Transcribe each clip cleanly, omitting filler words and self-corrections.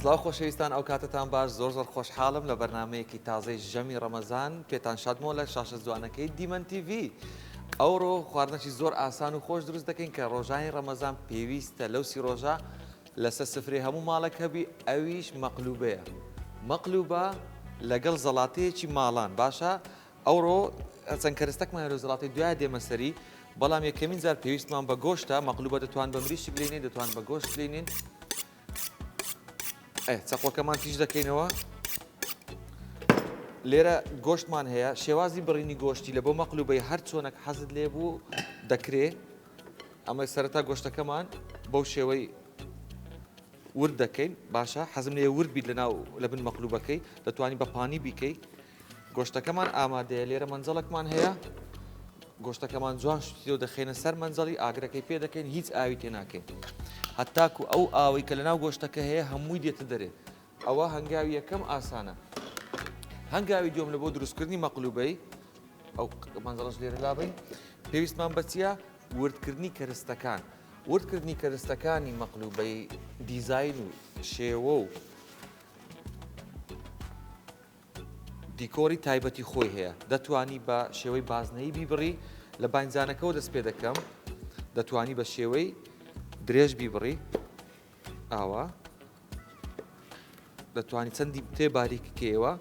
سڵاو خۆشەویستان ئەو کاتتان باش زۆر خۆشحاڵم لە بەرنمەیەکی تازەی ژەمی ڕەمەزان پێتان شادمۆ لە شاشە جوانەکەی دیمەن تیڤ. ئەوڕۆ خواردنەی زۆر ئاسان و خۆش دروست دەکەین کە ڕۆژانی ڕەمەزان پێویستە لەو سی ڕۆژە لەسەر سفرەی هەموو ماڵێک هەبی ئەویش مەقلوبەیە. مەقلوبە لەگەڵ زەڵاتەیەکی ماڵان باشە ئەوڕۆ چەند کەرستەکمان لە زەڵاتی دوای دێمە سەری بەڵام یەکەمین جار پێویستمان بە گۆشتە مەقلوبە دەتوان بە مریشک لێنین دەتوان بە گۆشت لێنین. چەقۆکەمان تیژ دەکەینەوە لێرە گۆشتمان هەیە شێوازی بڕینی گۆشتی لە بۆ مەقلوبەی هەر چۆنێک حەزت لێ بوو دەکرێ. ئەمە سەرەتا گۆشتەکەمان بەو شێوەی ورد دەکەین باشە حەزم لێ ورد بیت لە بن مەقلوبەکەی دەتوانی بە پانی بیکەی. گۆشتەکەمان ئامادەیە لێرە مەنجەڵێکمان هەیە گۆشتەکەمان جوان شتی و دەخێنە سەر مەنجەڵی ئاگرەکەی پێ دەکەین هیچ ئاوی تێ ناکەین هەتاکو ئەو ئاوی کە لەناو گۆشتەکە هەیە هەمووی دێتە دەرێ. ئەوە هەنگاوی یەکەم ئاسانە. هەنگاوی دووەم لە بۆ دروستکردنی مەقلوبەی ئەو مەنجەڵەش لێرە لابین پێویستمان بە چییە؟ وردکردنی کەرستەکان. وردکردنی کەرستەکانی مەقلوبەی دیزاین و شێوە و دیکۆری تایبەتی خۆی هەیە. دەتوانی بە شێوەی بازنەی بیبڕی لە بانجانەکەەوە دەست پێ دەکەم دەتوانی بە شێوەی درێژ بیبڕی ئاوا دەتوانی چەندی تێ باریککەوە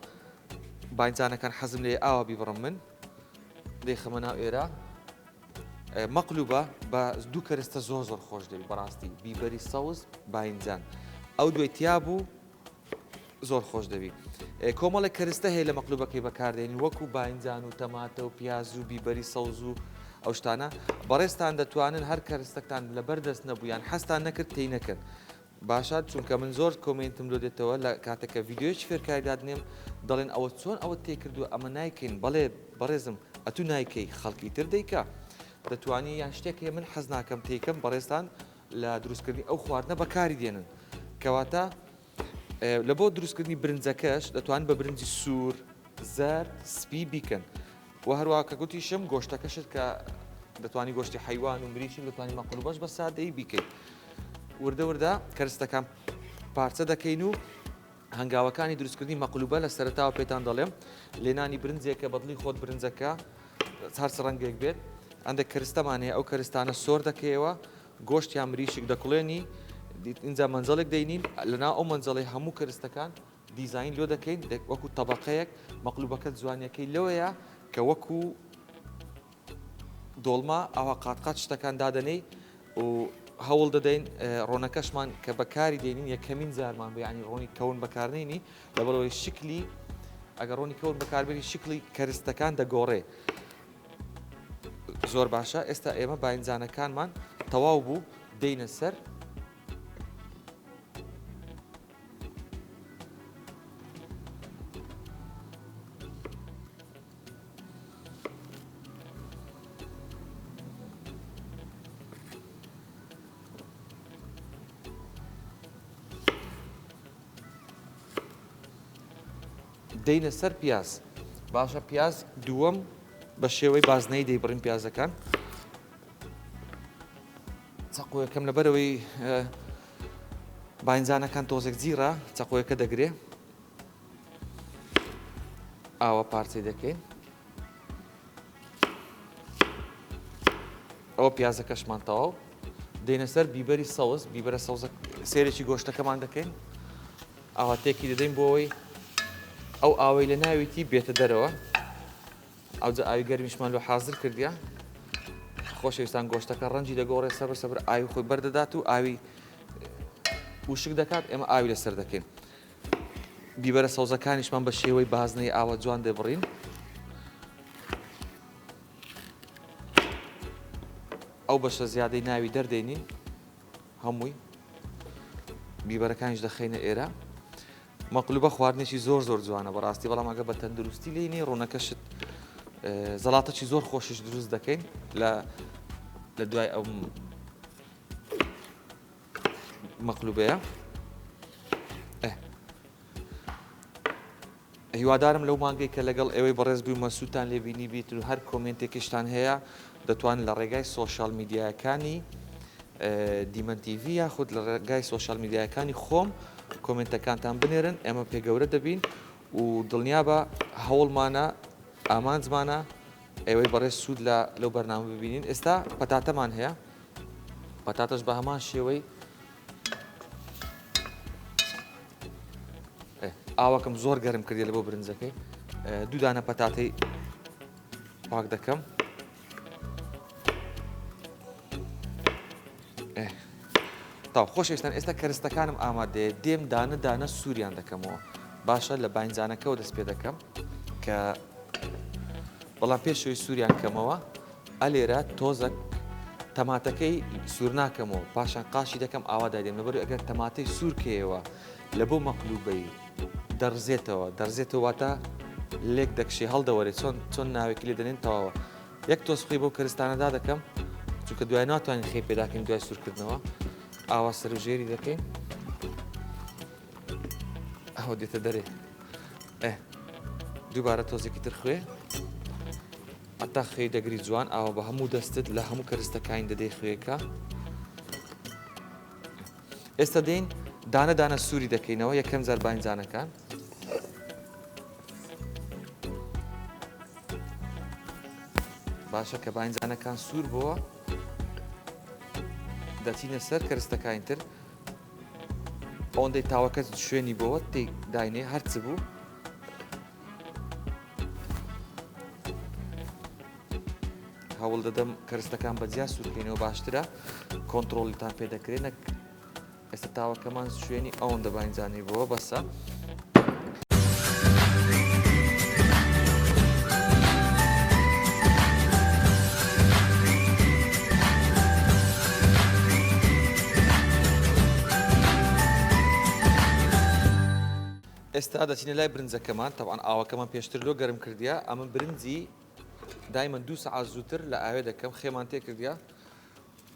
بانجانەکان حەزم لێ ئاوا بیبڕم من دەیخەمە ناو ئێرە. مەقلوبە بە دوو کەرستە زۆر خۆش دەوی بەڕاستی بیبەری سەوز باینجان ئەو دوێ تیا بوو زۆر خۆش دەوی. کۆمەڵێک کەرستە هەیە لە مەقلوبەکەی بەکاردێنین وەکو باینجان و تەماتە و پیاز و بیبەری سەوز و ئەو شتانە بەڕێستان دەتوانن هەر کەرستەکان لەبەر دەست نەبوویان حەستان نەکرد تێی نەکەن باشات چونکە من زۆر کۆمنتم لۆ دێتەوە لە کاتێکە ڤیددیۆیەکی فێرکاریدادنێم دەڵێن ئەوە چۆن ئەوە تێکردووە ئەمە نایکەین بەڵێ بەڕێزم ئەتو نایکەی خەڵکی تر دەیکە دەتوانی یان شتێکێ من حەز ناکەم تێکەم بەڕێستان لە دروستکردنی ئەو خواردنە بەکاری دێنن کەواتە لە بۆ دروستکردنی برنجەکەش دەتوان بە برنجی سوور زەرد سپی بیکەن و هەروە کە گوتیشم گۆشتەکەشت کە دەتوانی گۆشتی حیوان و مریشی دەتوانی مەقلوبەش بە سادەی بیکەیت. وردە کەرستەکان پارچە دەکەین و هەنگاوەکانی دروستکردنی مەقلوبە لە سەرتاوە پێتان دەڵێم لێنانی برنجێکە بەدڵی خۆت برنجەکە هەر ڕەنگێک بێت ئەندێک کەرستەمان هەیە ئەو کەرستانە سۆر دەکەیەوە گۆشتیان مریشک دەکڵێنی اینجا مەنجەڵێک دەینین لەناو ئەو مەنجەڵی هەموو کەرستەکان دیزاین لۆ دەکەین وەکو تەبەقەیەک مەقلوبەکە جوانیەکەی لەوەیە کە وەکو دۆڵما ئەوە قاتقات شتەکان دادەنەی و هەوڵ دەدەین ڕۆنەکەشمان کە بەکاری دێنین یەکەمین جارمان بەیانی ڕۆنی کەون بەکارنێنی لەبەرەوەی شکلی ئەگەر ڕۆنی کەون بەکاربێنی شکلی کەرستەکان دەگۆڕێ زۆر باشە. ئێستا ئێمە باینجانەکانمان تەواو بوو دەینە سەر دەینە سەر پیاز باشە پیاز دووەم بە شێوەی بازنەی دەیبڕین پیازەکان چەقۆیەکەم لەبەرەوەی باینجانەکان تۆزێک جیڕە چەقۆیەکە دەگرێ ئاوە پارچەی دەکەین ئەوە پیازەکەشمان تەواو دەینە سەر بیبەری سەوز بیبەرە سەوزە سێرێکی گۆشتەکەمان دەکەین ئاوا تێکی دەدەین بۆەوەی ئەو ئاوەی لە ناویتی بێتە دەرەوە ئەوجا ئاوی گەرمیشمان لۆ حازر کردیا خۆشەویستان گۆشتەکە ڕەنجی دەگۆڕێ سەبر ئاوی خۆی بەردەدات و ئاوی وشک دەکات ئێمە ئاوی لەسەر دەکەین. بیبەرە سەوزەکانیشمان بە شێوەی بازنەی ئاوە جوان دەبڕین ئەو بەشە زیادەی ناوی دەردێنین هەمووی بیبەرەکانیش دەخەینە ئێرە. مەقلوبە خواردنێکی زۆر جوانە بەڕاستی بەڵام ئەگە بە تەندروستی لێنی ڕۆنەکەشت زەڵاتەی زۆر خۆشش دروست دەکەین لە دوای ئەو مەقلوبەیە. هیوادارم لەو مانگەی کە لەگەڵ ئێوەی بەڕێز بوومە سووتان لێبینی بیت و هەر کۆمنتێکیشتان هەیە دەتوانن لە ڕێگای سۆشال میدیایەکانی دیمەن تیڤ یاخود لە ڕێگای سۆشال میدیاکانی خۆم کۆمنتەکانتان بنێرن ئێمە پێگەورە دەبین و دڵنیا بە هەوڵمانە ئامانجمانە ئێوەی بەڕێز سوود لەو بەرنامە ببینین. ئێستا پەتاتەمان هەیە، پەتاتەش بە هەمان شێوەی ئاوەکەم زۆر گەرم کردی لە بۆ برنجەکەی. دوو دانە پەتاتەی پاک دەکەم. تاو خۆشەویستان، ئێستا کەرستەکانم ئامادەیە، دێم دانە دانە سووریان دەکەمەوە. باشە لە باینجانەکەەوە دەست پێ دەکەم کە بەڵام پێشەوەی سووریان کەمەوە ئەلێرە تۆزە تەماتەکەی سوور ناکەمەوە، پاشان قاشی دەکەم ئاوا دادێن لەبەر ئەگەر تەماتەی سوورکەیەوە لە بۆ مەقلوبەی دەرزێتەوە واتە لێک دەکشی هەڵدەوەرێت چۆن ناوێکی لێ دەنێن تەواوە. یەک تۆسخی بۆ کەرستانەدا دەکەم چونکە دوای ناتوانین خێ پێداکەین دوای سوورکردنەوە. ئاوا سەرژێری دەکەین ئەوە دێتە دەرێ. دووبارە تۆزێکی تر خوێ ئەتا خێ دەگری جوان ئاوا بە هەموو دەستت لە هەموو کەرستەکانی دەدەی خوێکە. ئێستا دێین دانە دانە سووری دەکەینەوە یەکەم جار باینجانەکان. باشە کە باینجانەکان سوور بووە دەچینە سەر کەرستەکانی تر ئەوەندەی تاوەکە شوێنی بۆوە تێی داینێ هەرچ بوو هەوڵ دەدەم کەرستەکان بەجیا سوورکەینەوە باشترە کۆنتترۆلیتان پێ دەکرێنە. ئێستا تاوەکەمان شوێنی ئەوەندە باینجانی بووە بەسە. ئێستا دەچینە لای برنجەکەمان تەوان ئاوەکەمان پێشتر لۆ گەرم کردیا ئەمە برنجی دایمەن 2 سەعات زووتر لە ئاوێ دەکەم خێمان تێ کردیا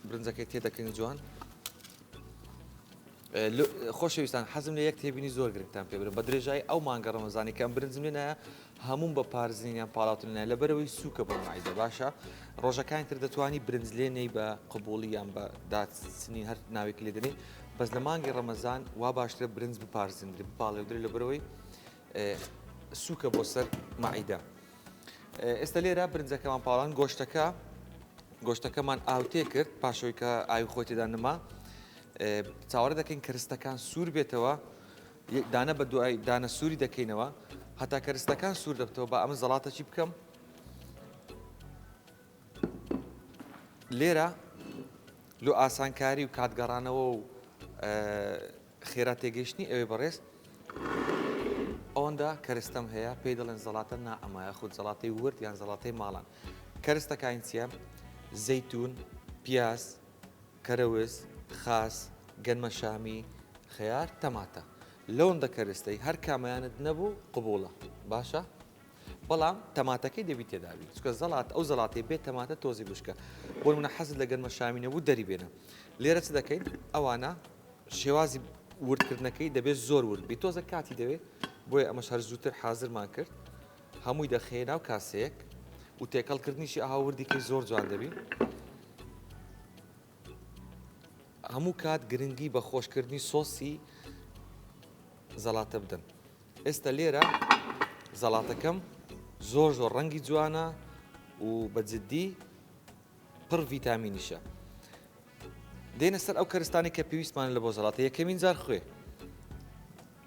برنجەکەی تێ دەکەین جوان. خۆشەویستان حەزم لە یەک تێبینی زۆر گرنگتان پێ برم بە درێژایی ئەو مانگە ڕەمەزانی کە ئەم برنجم لێ نایە هەموم بە پارزنیان پاڵاتون نایە لەبەرەوەی سووکە بە مایدە باشە. ڕۆژەکانی تر دەتوانی برنج لێنەی بە قبوڵی یان بە داچنی هەر ناوێکی لێ دەنێ بەس لە مانگی ڕەمەزان وا باشترە برنج بپارزندرێ بپاڵێودرێ لەبەرەوەی سووکە بۆ سەر مایدە. ئێستا لێرە برنجەکەمان پاڵان گۆشتەکەمان ئاوتێ کرد پاشەوەی کە ئاوی خۆی تێدا نما چاوەڕێ دەکەین کەرستەکان سوور بێتەوە دانە بە دوای دانە سووری دەکەینەوە هەتا کەرستەکان سوور دەبتەوە بە ئەمە زەڵاتەچی بکەم. لێرە لۆ ئاسانکاری و کاتگەڕانەوە و خێرا تێگەیشتنی ئەوێ بەڕێز ئەوەندا کەرستەم هەیە پێی دەڵێن زەڵاتە نائەمایە خود زەڵاتەی ورد یان زەڵاتەی ماڵان. کەرستەکانی چیە؟ زەیتون، پیاز، کەرەوز، خاس، گەنمە شامی، خەیار، تەماتە. لەوەندە کەرستەی هەر کامەیانت نەبوو قبوڵە باشە؟ بەڵام تەماتەکەی دەبی تێداوی چکە ئەو زەڵاتی بێت تەماتە تۆزی بشکە. بۆ منە حەزت لە گەنمە شامی نەبوو دەری بێنە. لێرە چ دەکەین؟ ئەوانە شێوازی وردکردنەکەی دەبێت زۆر ورد بی تۆزە کاتی دەوێت بۆیە ئەمەش هەر زووتر حازرمان کرد هەمووی دەخێ ناو کاسەیەک و تێکەڵکردنیشی ئاوردیکەی زۆر جوان دەبی. هەموو کات گرنگی بە خۆشکردنی سۆسی زەڵاتە بدەن. ئێستا لێرە زەڵاتەکەم زۆر ڕەنگی جوانە و بەجددی پڕ ڤیتامینیشە. دێنە سەر ئەو کەرستانی کە پێویستمانە لە بۆ زەڵاتە. یەکەمین جار خوێ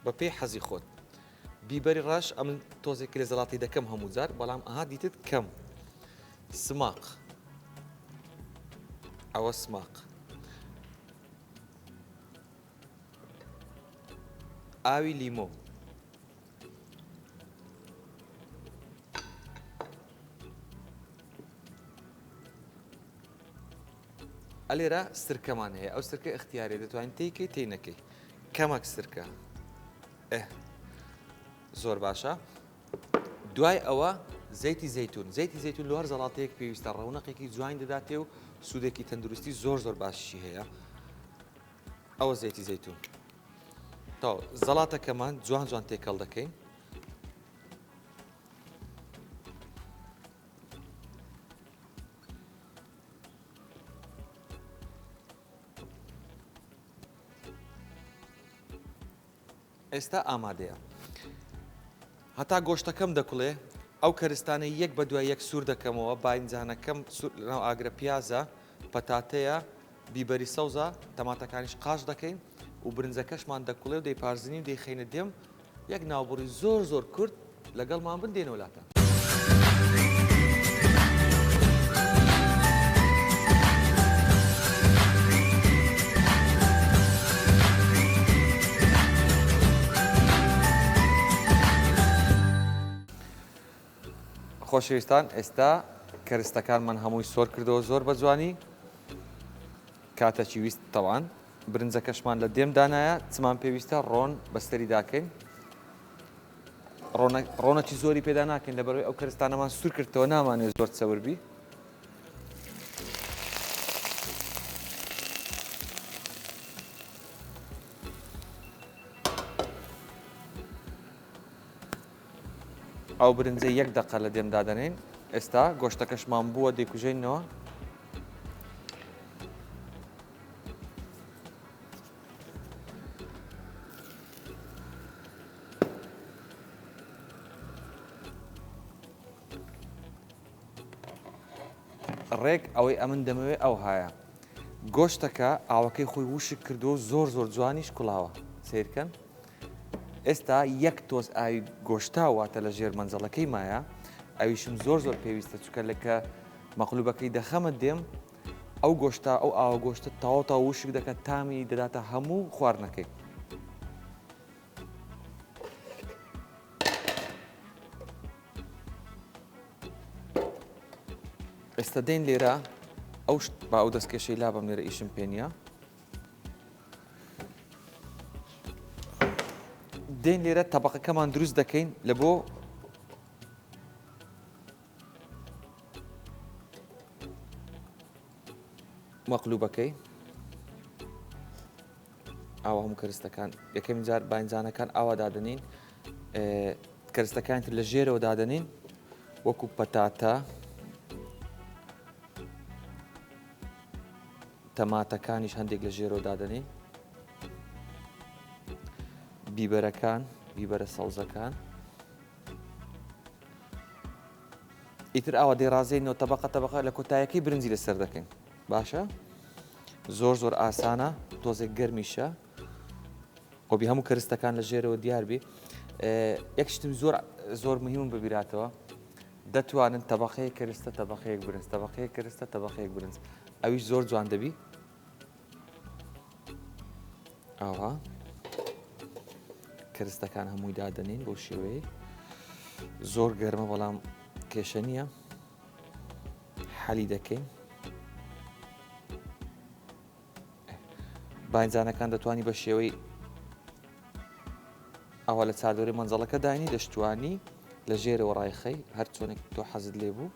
بە پێی حەزی خۆت. بیبەری ڕاش ئەم تۆزێکی لە زەڵاتی دەکەم هەموو جار بەڵام ئەها دیتت کەم. سماق ئەوە سماق. ئاوی لیمۆ. ئەلێرە سرکەمان هەیە ئەو سرکە اختیارێ دەتوانین تێیکەی تێی نەکەی کەمەک سرکە زۆر باشە. دوای ئەوە زەیتی زەیتون لە هەر زەڵاتەیەک پێویستە ڕەونەقێکی جوان دەداتێ و سوودێکی تەندروستی زۆر باشی هەیە. ئەوە زەیتی زەیتون. تا زەڵاتەکەمان جوان تێکەڵ دەکەین. ئێستا ئامادەیە هەتا گۆشتەکەم دەکوڵێ ئەو کەرستانە یەک بە دوای یەک سوور دەکەمەوە باینجانەکەم لەو ئاگرە پیازە پەتاتەیە بیبەری سەوزە تەماتەکانیش قاش دەکەین و برنجەکەشمان دەکوڵێ و دەیپارزنی و دەیخینە دێم یەک ناوبڕی زۆر زۆر کورت لەگەڵمان بندێنەوە لاتە خۆشەویستان ئێستا کەرستەکانمان هەمووی سۆر کردەوە زۆر بە جوانی کاتەکی ویست تەوان برنجەکەشمان لە دێم دانایە چمان پێویستە ڕۆن بەستەری داکەین ڕۆنەکی زۆری پێدا ناکەین لەبەرەوەی ئەو کەرستانەمان سوور کردەوە نامانێت زۆر چەوربی ئەو برنجە یەک دقە لە دێم دادەنین ئێستا گۆشتەکەشمان بووە دەیکوژێنەوە ڕێک ئەوەی ئەمن دەمەوێت ئەو هایە گۆشتەکە ئاوەکەی خۆی وشک کردو زۆر زۆر جوانیش کوڵاوە سیرکەن ئێستا یەک تۆز ئاوی گۆشتا واتە لە ژێر مەنجەڵەکەی مایە ئەویشم زۆر زۆر پێویستە چکە لەکە مەقلوبەکەی دەخەمە دێم ئەو گۆشتا ئەو ئاوە گۆشتە تاوەتا وشک دەکات تامی دەداتە هەموو خواردنەکەی ئێستا دێن لێرە ئەو با ئەو دەستکێشەی لا بەم لێرە ئیشم پێ نییە دێن لێرە تەبەقەکەمان دروست دەکەین لە بۆ مەقلوبەکەی ئاوا هەموو کەرستەکان یەکەمین جار باینجانەکان ئاوا دادنین کەرستەکان تر لە ژێرەوە دادنین وەکو پەتاتە تەماتەکانیش هەندێک لە ژێرەوە دادنین بیبەرەکان بیبەرە سەوزەکان ئیتر ئاوا دێڕازێنەوە تەبەقە تەبەقە لە کۆتایەکەی برنجی لەسەر دەکەین باشە زۆر زۆر ئاسانە تۆزێک گەرمیشە خۆبی هەموو کەرستەکان لە ژێرەوە دیاربی یەک شتم زۆر مهمم ببیراتەوە دەتوانن تەبەقەیەک کەرستە تەبەقەیەک برنج تەبەقەیەک کەرستە تەبەقەیەک برنج ئەویش زۆر جوان دەبی ئاوا کەرستەکان هەمووی دادەنین بۆ شێوەیە زۆر گەرمە بەڵام کێشە نییە حەلی دەکەین باینجانەکان دەتوانی بە شێوەی ئەوە لە چادۆری مەنجەڵەکە دانی دەشتوانی لە ژێرەوە ڕایخەی هەر چۆنێک تۆ حەزت لێ بوو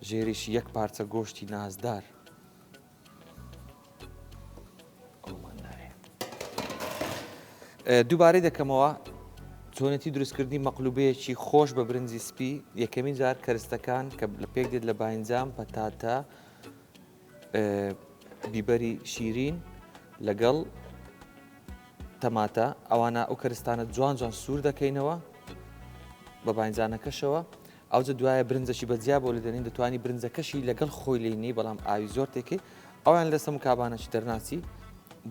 ژێریشی یەک پارچە گۆشتی نازدار دووبارەی دەکەمەوە چۆنێتی دروستکردنی مەقلوبەیەکی خۆش بە برنجی سپی یەکەمین جار کەرستەکان کە لە پێک دێت لە باینجام پەتاتە بیبەری شیرین لەگەڵ تەماتە ئەوانە ئەو کەرستانە جوان جوان سوور دەکەینەوە بە باینجانەکەشەوە ئەوجە دوایە برنجەشی بەجیا بۆ لە دەنین دەتوانی برنجەکەشی لەگەڵ خۆی لێنی بەڵام ئاوی زۆر تێکەی ئەویان لەسەر مکابانەشی دەرناچی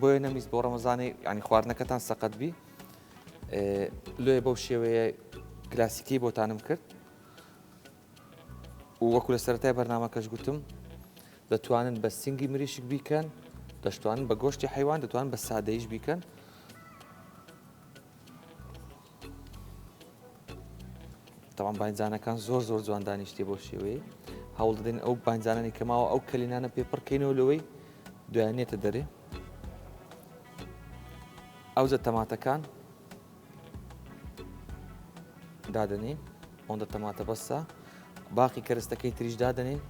بۆیە نەمیست بۆ ڕەمەزانی ینی خواردنەکەتان سەقەت بی لێ بەو شێوەیە کلاسیکی بۆتانم کرد و وەکو لە سەرەتای بەرنامەکەش گوتم دەتوانن بە سینگی مریشک بیکەن دەشتوانن بە گۆشتی حیوان دەتوانن بە سادەیش بیکەن تەوان باینجانەکان زۆر زۆر جوان دانیشتێ بۆ شێوەیە هەوڵ دەدەین ئەو باینجانانی کەماوە ئەو کەلینانە پێپڕکەینەوە لەوەی دوایانێتە دەرێ ئەوجە تەماتەکان دادنین ئەوەندە تەماتە بەسە باقی کەرستەکەی تریش دادنین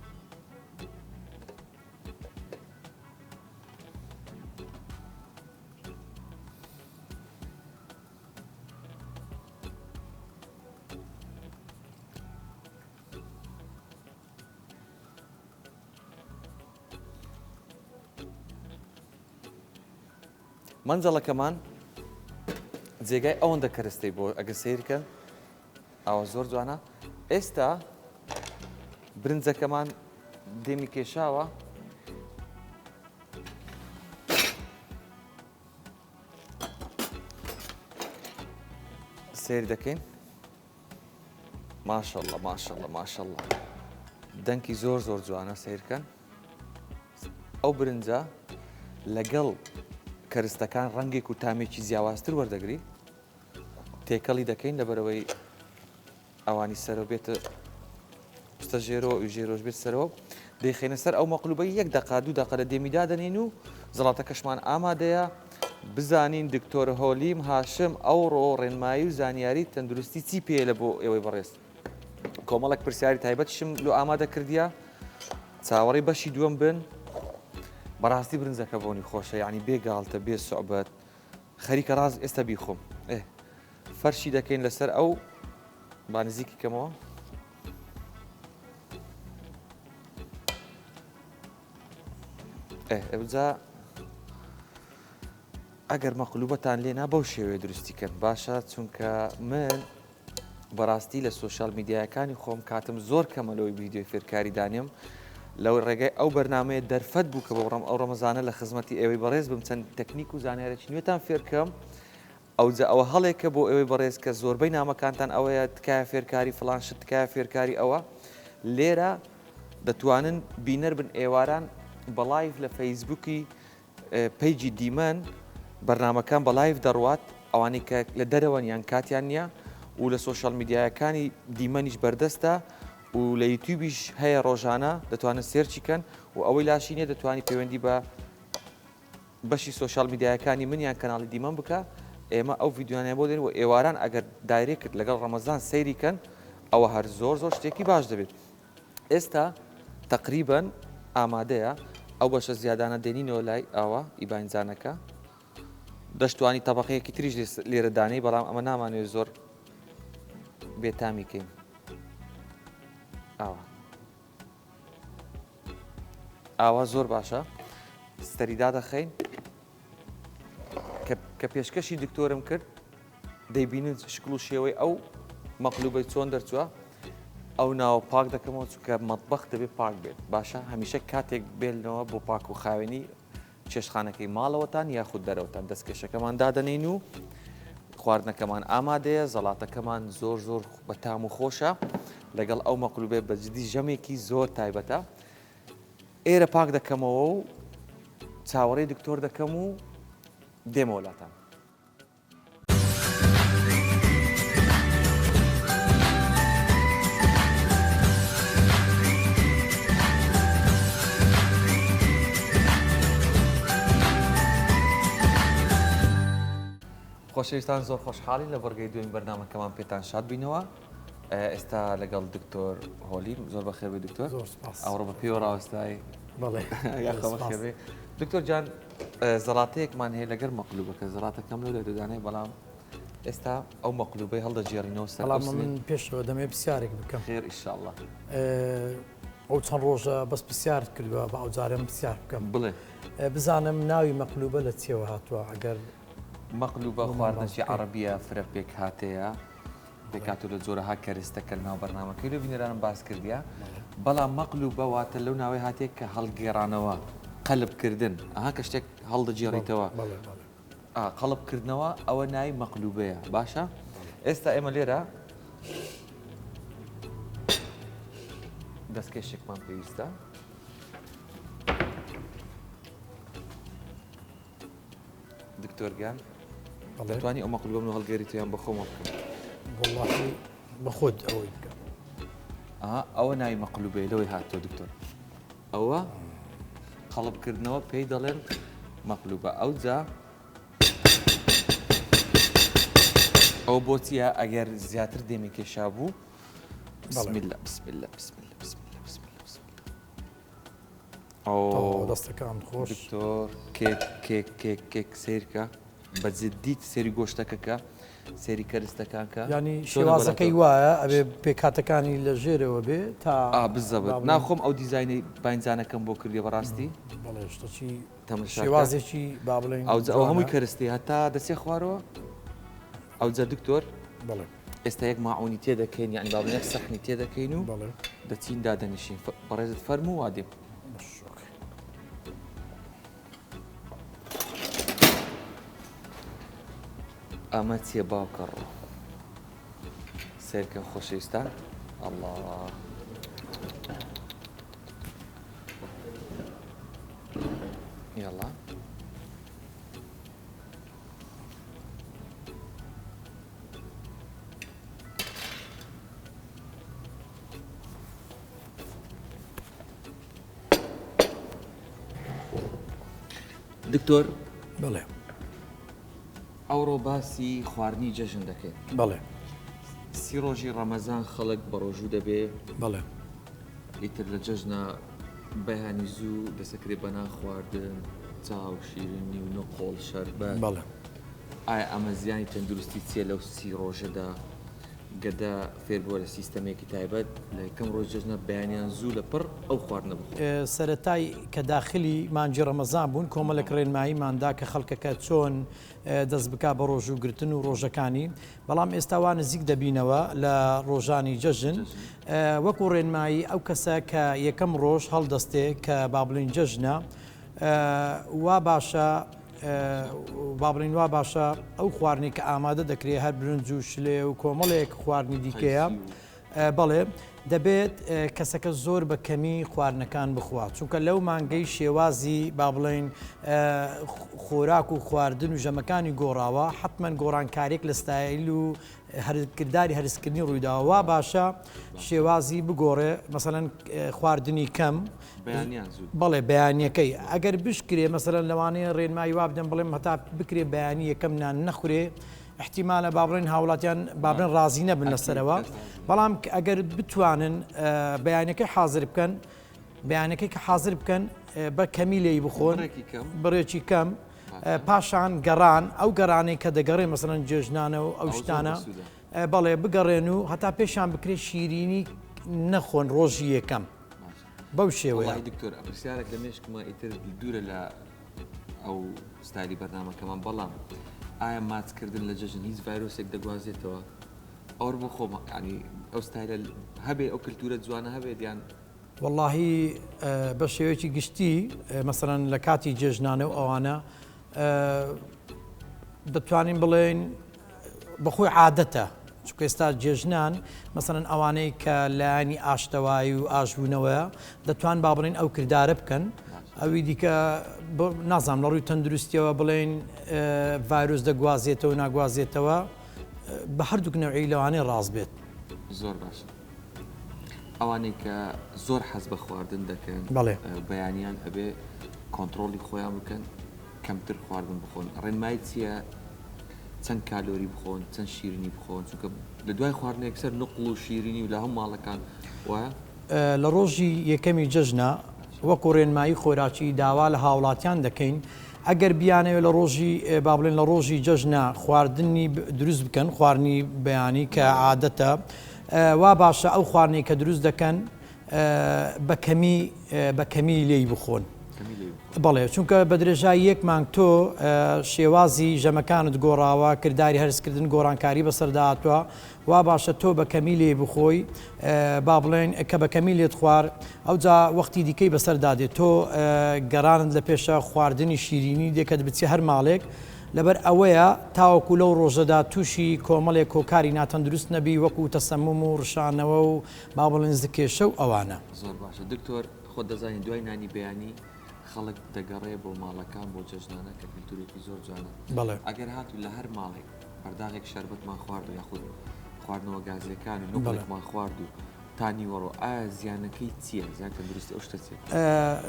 منجەڵەکەمان جێگای ئەوەندە کەرەستەی بۆ ئەگەر سیرکەن ئەوە زۆر جوانە. ئێستا برنجەکەمان دێمی کێشاوە، سیر دەکەین. ماشەڵڵە ماشەڵڵە ماشەڵڵە، دەنکی زۆر زۆر جوانە سیرکەن. ئەو برنجە لەگەڵ کەرستەکان ڕەنگێک و تامێکی جیاوازتر وەردەگری، تێکەڵی دەکەین لەبەرەوەی ئەوانی سەرەوە بێتە پستە ژێرەوە و ژێرۆژ بێت سەرەوە، دەیخێنە سەر ئەو مەقلوبەی 1 دقا 2 دقا لە دێمیدا دەنین و زەڵاتەکەشمان ئامادەیە. بزانین دکتۆر هۆلیم هاشم ئەوڕۆ ڕێنمایی و زانیاری تەندروستی چی پێ لە بۆ ئێوەی بەڕێز. کۆمەڵک پرسیاری تایبەتشم لۆ ئامادە کردیە، چاوەڕێی بەشی دووەم بن. بەڕاستی برنجەکە بۆنی خۆشە، یعنی بێگاڵتە بێ سوعبەت، خەریکە ڕاز ئێستا بیخۆم. فەرشی دەکەین لەسەر ئەو با نزیکی کەمەوە. ئەوجا ئەگەر مەقلوبەتان لێنا بەو شێوەیە دروستیکەن باشە، چونکە من بەڕاستی لە سۆشال میدیایەکانی خۆم کاتم زۆر کەمەلەوەی ڤیدیۆی فێرکاری دانیم لەو ڕێگەی ئەو بەرنامەیە دەرفەت بوو کە بەڕام ئەو ڕەمەزانە لە خزمەتی ئێوەی بەڕێز بم چەند تەکنیک و زانیارێکی نوێتان فێرکەم. ئەوە هەڵێکە بۆ ئێوەی بەڕێز کە زۆربەی نامەکانتان ئەوەیە تکایە فێرکاری فڵان شت، تکایە فێرکاری ئەوە. لێرە دەتوانن بینەر بن ئێواران بەڵایڤ لە فەیسبووکی پەیجی دیمەن بەرنامەکان بەڵایڤ دەڕوات، ئەوانەی کە لە دەرەوەن یان کاتیان نییە و لە سۆشال میدیایەکانی دیمەنیش بەردەستە و لە یوتیوبیش هەیە ڕۆژانە دەتوانن سێرچیکەن و ئەوەی لاشی نیە دەتوانی پەیوەندی بە بەشی سۆشال میدیایەکانی منیان کەناڵی دیمەن بکە. ئێمە ئەو ڤیدیۆیانە بۆ دێن و ئێواران ئەگەر دایرێکت لەگەڵ ڕەمەزان سەیریکەن ئەوە هەر زۆر زۆر شتێکی باش دەبێت. ئێستا تقریبەن ئامادەیە ئەو بەشە زیادانە دێنینەوە لای ئاوا ئیبانجانەکە. دەشتوانی تەبەقەیەکی تریش لێرە دانەی، بەڵام ئەمە نامانوێت زۆر بێتامیکەین. ئاوا زۆر باشە، ستەریدا دەخەین کە پێشکەشی دکتۆرم کرد دەیبینن شکل و شێوەی ئەو مەقلوبەی چۆن دەرچووە. ئەو ناوە پاک دەکەمەوە چونکە مەطبەخ دەبێت پاک بێت. باشە هەمیشە کاتێک بێنەوە بۆ پاک و خاوێنی چێشتخانەکەی ماڵەوەتان یاخود دەرەوەتان دەستکێشەکەمان دادەنین و خواردنەکەمان ئامادەیە. زەڵاتەکەمان زۆر زۆر بەتام و خۆشە لەگەڵ ئەو مەقلوبێ بەجددی ژەمێکی زۆر تایبەتە. ئێرە پاک دەکەمەوە و چاوەڕێی دکتۆر دەکەم و دێمە وڵاتان. خۆشەویستان زۆر خۆشحاڵی لە بەرگەی دوێن بەرنامەکەمان پێتان شاد بینەوە. ئێستا لەگەڵ دکتۆر هۆلیم زۆر بەخێر بێ دکتۆر، ئەوڕۆ بە پێوە ڕاوەستایی. بەڵێ دکتۆر جان، زەڵاتەیەکمان هەیە لەگەر مەقلوبەکە، زەڵاتەکەم لەو دەدانێ، بەڵام ئێستا ئەو مەقلوبەی هەڵدەجێڕینەوە سەر. من پێشەوە دەمێ پرسیارێک بکەم. خێر ئینشاءڵڵا. ئەو چەند ڕۆژە بەس پرسیارت کردووە، بە ئەوجارێم پرسیار بکەم. بڵێ بزانم ناوی مەقلوبە لە چێوە هاتووە. ئەگەر مەقلوبە خواردنەی عەرەبیە فرە پێک هاتەیە، پێکاتۆ لە جۆرەها کەرستەکە ناو بەرنامەکەی لە بینەرانم باس کردیا. بەڵام مەقلوبە واتە لەو ناوەی هاتێک کە هەڵگێڕانەوە، قەلبکردن، ئەها کە شتێک هەڵدەجێڕیتەوە، قەڵبکردنەوە، ئەوە ناوی مەقلوبەیە. باشە؟ ئێستا ئێمە لێرە دەستکێشێکمان پێویستە. دکتۆرگیان دەتوانی ئەو مەقلوبە من هەڵگێڕیتیان بە خۆمە بکەم؟ وەڵڵاهی بە خۆت ئەوەی بکە. ئەوە ناوی مەقلوبەیە، لەوەی هاتۆ دکتۆر. ئەوە قەڵبکردنەوە پێی دەڵێن مەقلوبە. ئەوجا ئەو بۆچیە ئەگەر زیاتر دێمی کێشا بوو. بسم الله بسم الله بسم الله بسم الله بسم الله بسم الله. دەستەکان خۆش دکتۆر، کێک سیرکە بە جددیت سێری گۆشتەکەکە سێری کەرستەکانکە ینی شێوازەکەی وایە ئەبێ پێکاتەکانی لە ژێرەوە بێ تا بزەبێت ناخۆم ئەو دیزایانی باینجانەکەم بۆ کردی بەڕاستی بەڵێشتەچی تەمەشا شێوازێکی با بڵێن ئەو هەمووی کەرستی هەتا دەسێ خوارەوە ئەو جە دکتۆر بڵێ ئێستا یەک ماعونی تێدەکەین یعنی با بڵێن یەک سەحنی تێدەکەین و بڵێ دەچین دادەنیشین بەڕێزت فەرموو وا دێم ئەمە چیە باوکەڕۆ سێرکە خۆشەویستان ئەڵڵا یاڵا دکتۆر بڵێ ئەوڕۆ باسی خواردنی جەژن دەکەین بڵێ سی ڕۆژی ڕەمەزان خەڵک بە ڕۆژوو دەبێ بڵێ ئیتر لە جەژنە بەیانی زوو دەسەکرێت بە ناخواردن چاو شیرنی و نەقۆڵ شەربەت بڵێ ئایا ئەمە زیانی تەندروستی چیە لەو سی ڕۆژەدا گەدا فێر بووە لە سیستەمێکی تایبەت لە یەکەم ڕۆژ جەژنە بەیانیان زوو لە پڕ ئەو خواردنە بخۆ سەرەتای کە داخلی مانجی ڕەمەزان بوون کۆمەڵێک ڕێنماییماندا کە خەڵکەکە چۆن دەست بک بە ڕۆژوگرتن و ڕۆژەکانی بەڵام ئێستاوا نزیک دەبینەوە لە ڕۆژانی جەژن وەکو ڕێنمایی ئەو کەسە کە یەکەم ڕۆژ هەڵدەستێ کە با بڵین جەژنە وا باشە با بڵین وا باشە ئەو خواردنی کە ئامادە دەکرێت هەر برنج و شلێ و کۆمەڵێک خواردنی دیکەیە بەڵێ دەبێت کەسەکە زۆر بە کەمی خواردنەکان بخوات چونکە لەو مانگەی شێوازی با بڵین خۆراک و خواردن و ژەمەکانی گۆڕاوە حتمما گۆڕانکارێک لە ستایل و کردداری هەرسکردنی ڕوویداوە باشە شێوازی بگۆڕێ مەسەەن خواردنی کەم بەڵێ بەیانیەکەی ئەگەر بشکرێ مەسەرەن لەوانەیە ڕێنمایی وا بدەن بڵێم هەتا بکرێ بەیانی یەکەم نان نەخورێ احتیمالە بابڕین هاوڵاتیان بابرن ڕازی نەبن لەسەرەوە بەڵام ئەگەر بتوانن بەیانەکەی حاضر بکەن بەیانەکەی کە حاضر بکەن بە کەمی لێی بخۆن بڕێکی کەم پاشان گەڕان ئەو گەڕانەی کە دەگەڕێ مەسەرەن جێژنانە و ئەو شتانە بەڵێ بگەڕێن و هەتا پێشان بکرێت شیرینی نەخۆن ڕۆژی یەکەم بەو شێوەیە دکتۆر پرسیارێک لە مێشکمە ئیتر دوورە لە ئەو ستایلی بەرنامەکەمان بەڵام ئایا ماچکردن لە جەژن هیچ ڤایرۆسێک دەگوازێتەوە ئەوە بۆ خۆمە ینی ئەو ستایلە هەبێ ئەو کللتورە جوانە هەبێت یان واللهی بە شێوەیەکی گشتی مەسەرەن لە کاتی جێژنانە و ئەوانە دەتوانین بڵێن بەخۆی عادەتە چونکە ئێستا جێژنان مەسەرەن ئەوانەی کە لایانی ئاشتەوایی و ئاشبوونەوەیە دەتوان با بڵێن ئەو کردارە بکەن ئەوی دیکە نازانام لە ڕووی تەندروستیەوە بڵێن ڤایرۆس دەگوازێتەوە ناگوازێتەوە بە هەردووک نەوعی لەوانەیە ڕاست بێت زۆر باشە ئەوانەی کە زۆر حەز بە خواردن دەکەن بەڵێ بەیانیان ئەبێ کۆنتترۆلی خۆیان بکەن کەمتر خواردن بخۆن ڕێنمای چییە چەند کالۆری بخۆن چەند شیرنی بخۆن چونکە لە دوای خواردنێک سەر نقڵ و شیرینی و لە هەم ماڵەکان وایە لە ڕۆژی یەکەمی جەژنە وەکو ڕێنمایی خۆراکی داوا لە هاوڵاتیان دەکەین ئەگەر بیانەوە لە ڕۆژی با بڵێن لە ڕۆژی جەژنە خواردنی دروست بکەن خواردنی بەیانی کە عادەتە وا باشە ئەو خواردنی کە دروست دەکەن بە کەمی لێی بخۆن بەڵێ چونکە بە درێژای یەک مانگ تۆ شێوازی ژەمەکانت گۆڕاوە کردداری هەرسکردن گۆڕانکاری بەسەرداهاتوە وا باشە تۆ بە کەمی لێ بخۆی با بڵێن کە بە کەمی لێت خوارد ئەو جا وەختی دیکەی بەسەردادێت تۆ گەڕانت لە پێشە خواردنی شیرینی دێکت بچی هەر ماڵێک لەبەر ئەوەیە تاوەکو لەو ڕۆژەدا تووشی کۆمەڵێک کۆکاری ناتەندروست نەبی وەکو تەسەمم و ڕشانەوە و با بڵێن زکێشە و ئەوانە زۆر باشە دکتۆر خۆ دەزانین دوای نانی بەیانی خەڵک دەگەڕێ بۆ ماڵەکان بۆ جەژنانە کە کللتورێکی زۆر جوانە بەڵێ ئەگەر هاتوو لە هەر ماڵێک بەرداغێک شەربەتمان خوارد و یاخود خواردنەوە گازەکان و نوڵێکمان خوارد و تانی وەڕۆ ئایا زیانەکەی چییە زیان تەندروستی ئەو شتە چیە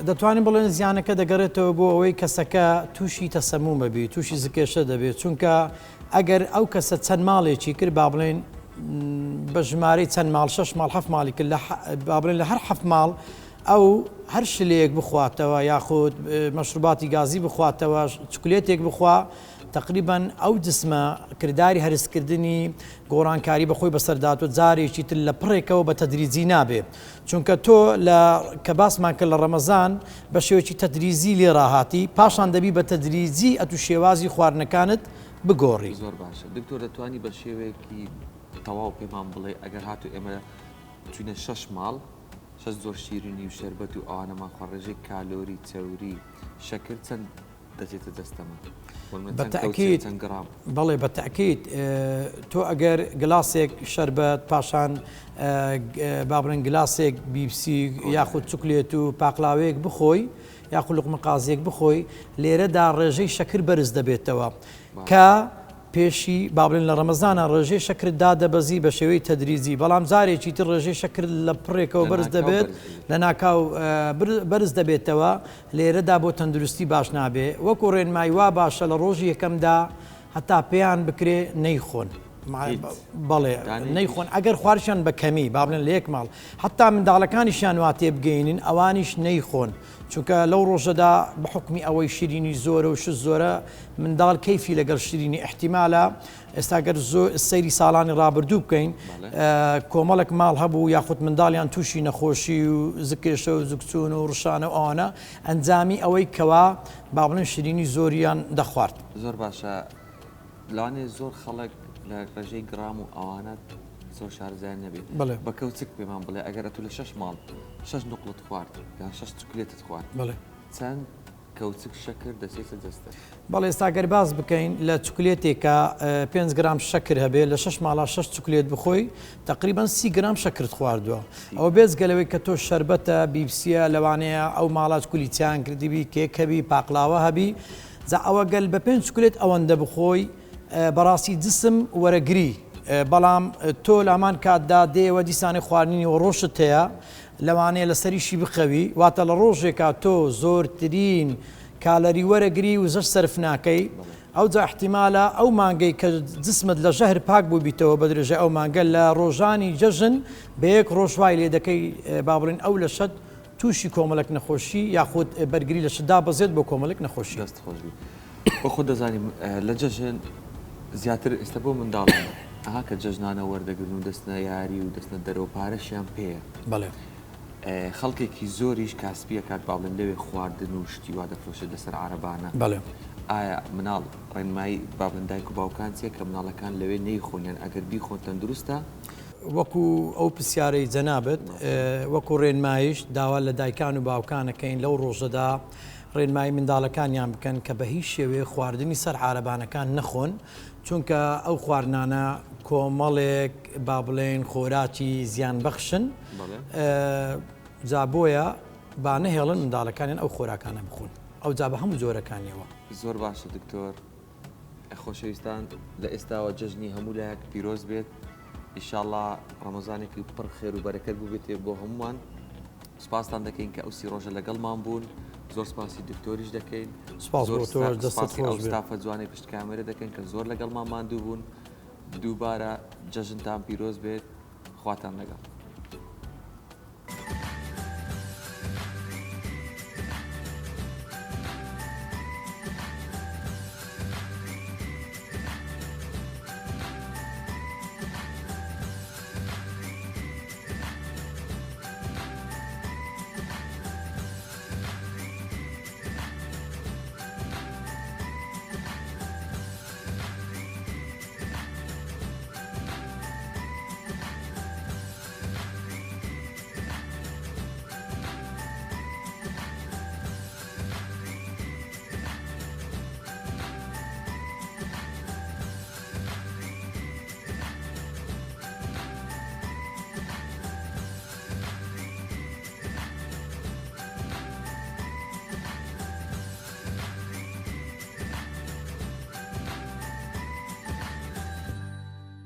دەتوانین بڵێن زیانەکە دەگەڕێتەوە بۆ ئەوەی کەسەکە تووشی تەسەموم ببێت تووشی زکێشە دەبێت چونکە ئەگەر ئەو کەسە چەند ماڵێکی کرد با بڵێن بە ژمارەی چەند ماڵ 6 ماڵ 7 ماڵی کرد با بڵێن لە هەر 7 ماڵ ئەو هەر شلەیەک بخواتەوە یاخود مەشروباتی گازی بخواتەوە چکولێتێک بخوا تقریبان ئەو جسمە کردداری هەرسکردنی گۆڕانکاری بەخۆی بەسەردات و جارێکی تر لە پڕێکەوە بە تەدریجی نابێ چونکە تۆ کە باسمان کرد لە ڕەمەزان بە شێوەی تەدریزی لێ ڕاهاتی پاشان دەبی بە تەدریجی ئەتو شێوازی خواردنەکانت بگۆڕی. زۆر باشە دکتۆر دەتوانی بە شێوەیەکی تەواو پێمان بڵێ ئەگەر هاتو ئێمە چونە 6 ماڵ 6 زۆر شیرینی و شەربەت و ئەوانەمان خواڕێژەی کالۆری چەوری شەکر چەند دەچێتە دەستەمە بەتەکیید بەڵێ بەتەکیید تۆ ئەگەر گلاسێک شەربەت پاشان با بڵێن گلاسێک بیبسی یاخود چوکلێت و پاقلاوەیەک بخۆی یاخود لوقمە قازێک بخۆی لێرەدا ڕێژەی شەکر بەرز دەبێتەوە کە پێشی با بڵێن لە ڕەمەزانە ڕێژەی شەکردا دەبەزی بە شێوەی تەدریجی بەڵام جارێکی تر ڕێژەی شەکر لە پڕێکەوە بەرز دەبێت لە ناکاو بەرز دەبێتەوە لێرەدا بۆ تەندروستی باش نابێ وەکو ڕێنمایی وا باشە لە ڕۆژی یەکەمدا هەتا پێیان بکرێ نەیخۆن بەڵێ نەیخۆن ئەگەر خواردشان بە کەمی با بڵێن لە یەک ماڵ حتا منداڵەکانیشیان وا تێ بگەینن ئەوانیش نەیخۆن چونکە لەو ڕۆژەدا بە حکمی ئەوەی شیرینی زۆرە و ش زۆرە منداڵ کەیفی لەگەڵ شیرینی احتیمالە ئێستاگەر زۆر سەیری ساڵانی ڕابردوو بکەین کۆمەڵک ماڵ هەبوو یاخود منداڵیان تووشی نەخۆشی و زکێشە و زکچون و ڕشانە و ئەوانە ئەنجامی ئەوەی کەوا با بڵێن شیرینی زۆریان دەخوارد. زۆر باشە لەوانێ زۆر خەڵک لە ڕێژەی گرام و ئەوانەت زۆر شارزای نەبێت بە کەوتک پێمان بڵێ ئەگەرە تو لە 6 ماڵ 6 نقلت خوارد یان 6 چکلێتت خوارد چەند کەوتک شەکر دەچێتە دەستە. بەڵێ ئێستاگەر باز بکەین لە چکلێتێکە 5 گرام شەکر هەبێت لە 6 ماڵا 6 چکلێت بخۆی تقریبان 30 گرام شەکرت خواردووە ئەوە بێزگەلەوەی کە تۆ شەربەتە بیبسیە لەوانەیە ئەو ماڵات کولیچیان کردیبی کێک هەبی پاقلاوە هەبی جا ئەوە گەل بە 5 چکلێت ئەوەندە بخۆی بەڕاستی جسم وەرەگری بەڵام تۆ لامان کاتدا دێوە دیسانی خواردنی و ڕۆشت هەیە لەوانەیە لەسەریشی بخەوی واتە لە ڕۆژێکا تۆ زۆرترین کالەری وەرەگری و زەش سەرف ناکەی ئەو جا احتیمالە ئەو مانگەی کە جسمت لە ژەهر پاک بوو بیتەوە بە درێژە ئەو مانگە لە ڕۆژانی جەژن بە یەک ڕۆژوای لێ دەکەی با بڵێن ئەو لە شەد تووشی کۆمەڵک نەخۆشی یاخود بەرگری لە شدا بەزێت بۆ کۆمەڵک نەخۆشی دەست خۆشبی بۆ خۆ دەزانیم لە جەژن زیاتر ئێستا بۆ منداڵان ئەها کە جەژنانە وەردەگرن و دەستنە یاری و دەستنە دەرەوە پارەشیان پێیە بەڵێ خەڵکێکی زۆریش کاسپیە کات باڵێن لەوێ خواردن و شتی وا دەفرۆشێت لەسەر عارەبانە بەڵێ ئایا مناڵ ڕێنمایی بابن دایک و باوکان چیە کە مناڵەکان لەوێ نەیخۆنیان ئەگەر بیخۆن تەندروستە وەکو ئەو پرسیارەی جەنابەت وەکو ڕێنمایش داوا لە دایکان و باوکانەکەین لەو ڕۆژەدا ڕێنمایی منداڵەکانیان بکەن کە بە هیچ شێوێ خواردنی سەر عارەبانەکان نەخۆن چونکە ئەو خواردنانە کۆمەڵێک با بڵێن خۆراکی زیان بەخشن جا بۆیە با نەهێڵن منداڵەکانیان ئەو خۆراکانە بخۆن ئەو جا بە هەموو جۆرەکانیەوە. زۆر باشە دکتۆر خۆشەویستان لە ئێستاوە جەژنی هەموو لایەک پیرۆز بێت ئینشاءڵڵا ڕەمەزانێکی پڕ خێر و بەرەکەت بوو بێتێ بۆ هەمووان سپاسان دەکەین کە ئەو سی ڕۆژە لەگەڵمان بوون زۆر سپاسی دکتۆریش دەکەین ئەوستافە جوانی پشت کامێرە دەکەن کە زۆر لەگەڵمان ماندوو بوون دووبارە جەژنتان پیرۆز بێت خواتان لەگەڵ.